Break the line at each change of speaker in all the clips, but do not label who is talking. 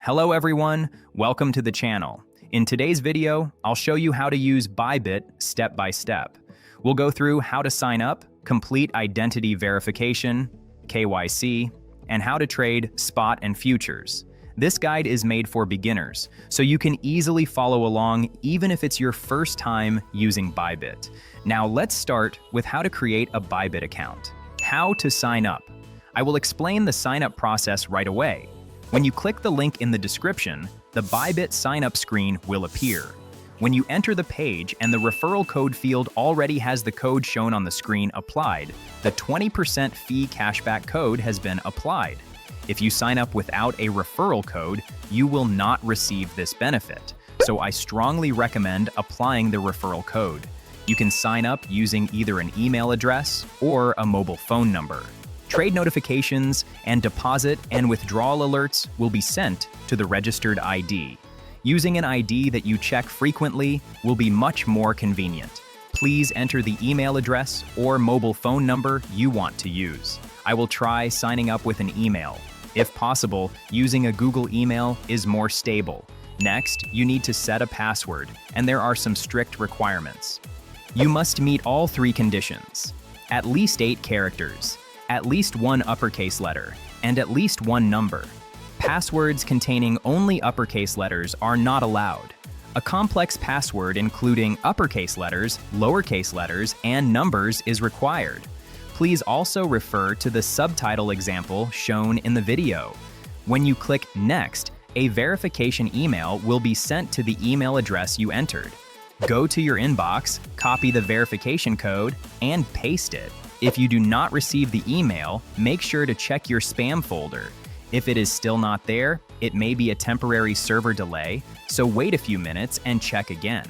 Hello everyone, welcome to the channel. In today's video, I'll show you how to use Bybit step by step. We'll go through how to sign up, complete identity verification, KYC, and how to trade spot and futures. This guide is made for beginners, so you can easily follow along even if it's your first time using Bybit. Now let's start with how to create a Bybit account. How to sign up. I will explain the sign up process right away. When you click the link in the description, the Bybit sign-up screen will appear. When you enter the page and the referral code field already has the code shown on the screen applied, the 20% fee cashback code has been applied. If you sign up without a referral code, you will not receive this benefit. So I strongly recommend applying the referral code. You can sign up using either an email address or a mobile phone number. Trade notifications and deposit and withdrawal alerts will be sent to the registered ID. Using an ID that you check frequently will be much more convenient. Please enter the email address or mobile phone number you want to use. I will try signing up with an email. If possible, using a Google email is more stable. Next, you need to set a password, and there are some strict requirements. You must meet all three conditions: at least 8 characters, at least 1 uppercase letter, and at least 1 number. Passwords containing only uppercase letters are not allowed. A complex password including uppercase letters, lowercase letters, and numbers is required. Please also refer to the subtitle example shown in the video. When you click Next, a verification email will be sent to the email address you entered. Go to your inbox, copy the verification code, and paste it. If you do not receive the email, make sure to check your spam folder. If it is still not there, it may be a temporary server delay, so wait a few minutes and check again.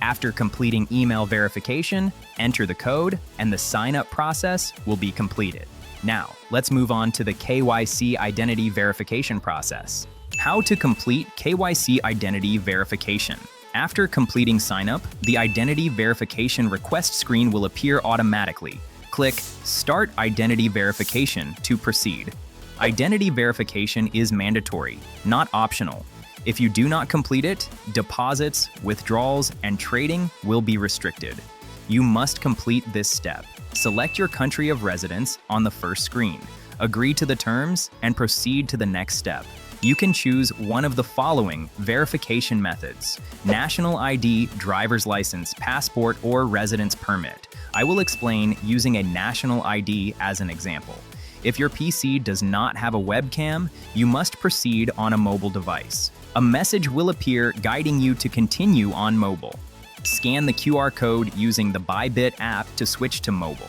After completing email verification, enter the code, and the sign-up process will be completed. Now, let's move on to the KYC identity verification process. How to complete KYC identity verification. After completing sign-up, the identity verification request screen will appear automatically. Click Start Identity Verification to proceed. Identity verification is mandatory, not optional. If you do not complete it, deposits, withdrawals, and trading will be restricted. You must complete this step. Select your country of residence on the first screen. Agree to the terms and proceed to the next step. You can choose one of the following verification methods: national ID, driver's license, passport, or residence permit. I will explain using a national ID as an example. If your PC does not have a webcam, you must proceed on a mobile device. A message will appear guiding you to continue on mobile. Scan the QR code using the Bybit app to switch to mobile.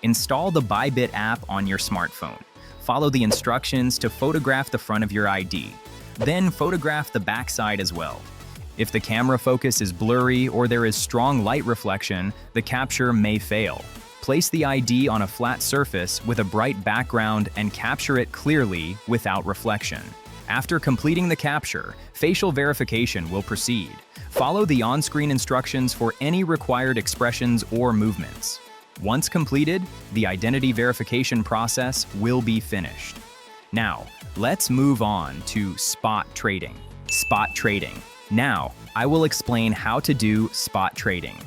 Install the Bybit app on your smartphone. Follow the instructions to photograph the front of your ID. Then photograph the back side as well. If the camera focus is blurry or there is strong light reflection, the capture may fail. Place the ID on a flat surface with a bright background and capture it clearly without reflection. After completing the capture, facial verification will proceed. Follow the on-screen instructions for any required expressions or movements. Once completed, the identity verification process will be finished. Now, let's move on to spot trading. Spot trading. Now, I will explain how to do spot trading.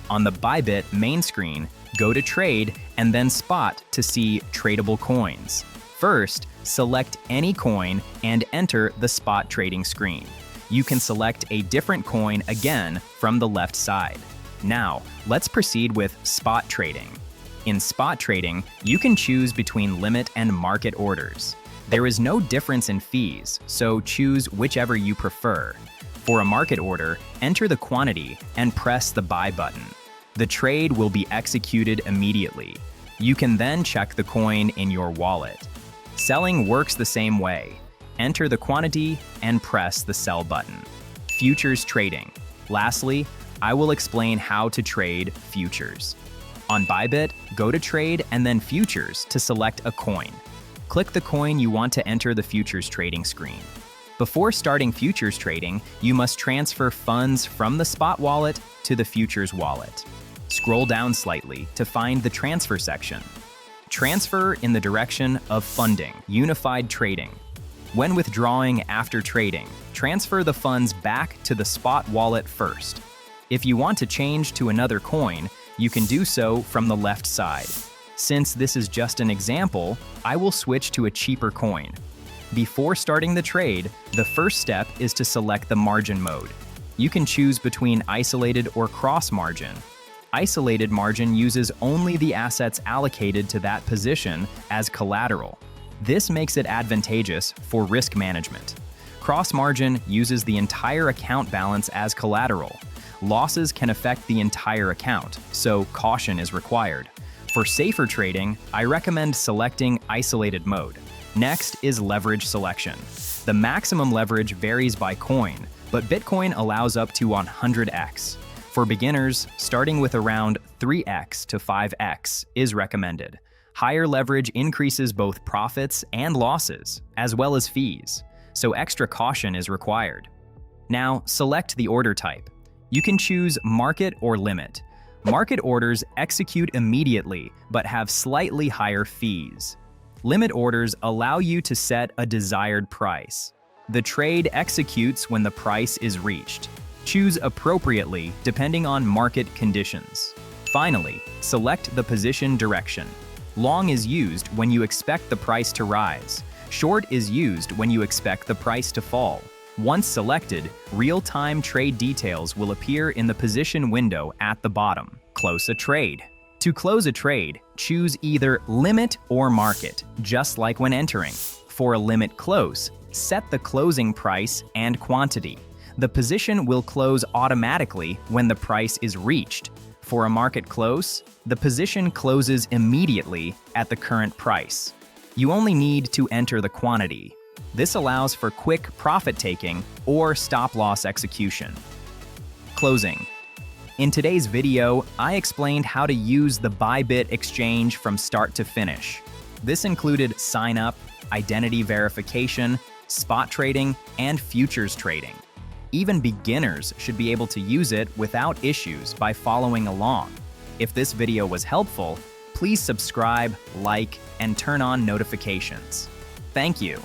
On the Bybit main screen, go to Trade and then Spot to see tradable coins. First, select any coin and enter the spot trading screen. You can select a different coin again from the left side. Now, let's proceed with spot trading. In spot trading, you can choose between limit and market orders. There is no difference in fees, so choose whichever you prefer. For a market order, enter the quantity and press the buy button. The trade will be executed immediately. You can then check the coin in your wallet. Selling works the same way. Enter the quantity and press the sell button. Futures trading. Lastly, I will explain how to trade futures. On Bybit, go to Trade and then Futures to select a coin. Click the coin you want to enter the futures trading screen. Before starting futures trading, you must transfer funds from the spot wallet to the futures wallet. Scroll down slightly to find the transfer section. Transfer in the direction of funding, unified trading. When withdrawing after trading, transfer the funds back to the spot wallet first. If you want to change to another coin, you can do so from the left side. Since this is just an example, I will switch to a cheaper coin. Before starting the trade, the first step is to select the margin mode. You can choose between isolated or cross margin. Isolated margin uses only the assets allocated to that position as collateral. This makes it advantageous for risk management. Cross margin uses the entire account balance as collateral. Losses can affect the entire account, so caution is required. For safer trading, I recommend selecting isolated mode. Next is leverage selection. The maximum leverage varies by coin, but Bitcoin allows up to 100x. For beginners, starting with around 3x to 5x is recommended. Higher leverage increases both profits and losses, as well as fees, so extra caution is required. Now, select the order type. You can choose market or limit. Market orders execute immediately, but have slightly higher fees. Limit orders allow you to set a desired price. The trade executes when the price is reached. Choose appropriately depending on market conditions. Finally, select the position direction. Long is used when you expect the price to rise. Short is used when you expect the price to fall. Once selected, real-time trade details will appear in the position window at the bottom. Close a trade. To close a trade, choose either limit or market, just like when entering. For a limit close, set the closing price and quantity. The position will close automatically when the price is reached. For a market close, the position closes immediately at the current price. You only need to enter the quantity. This allows for quick profit-taking or stop-loss execution. Closing. In today's video, I explained how to use the Bybit exchange from start to finish. This included sign-up, identity verification, spot trading, and futures trading. Even beginners should be able to use it without issues by following along. If this video was helpful, please subscribe, like, and turn on notifications. Thank you.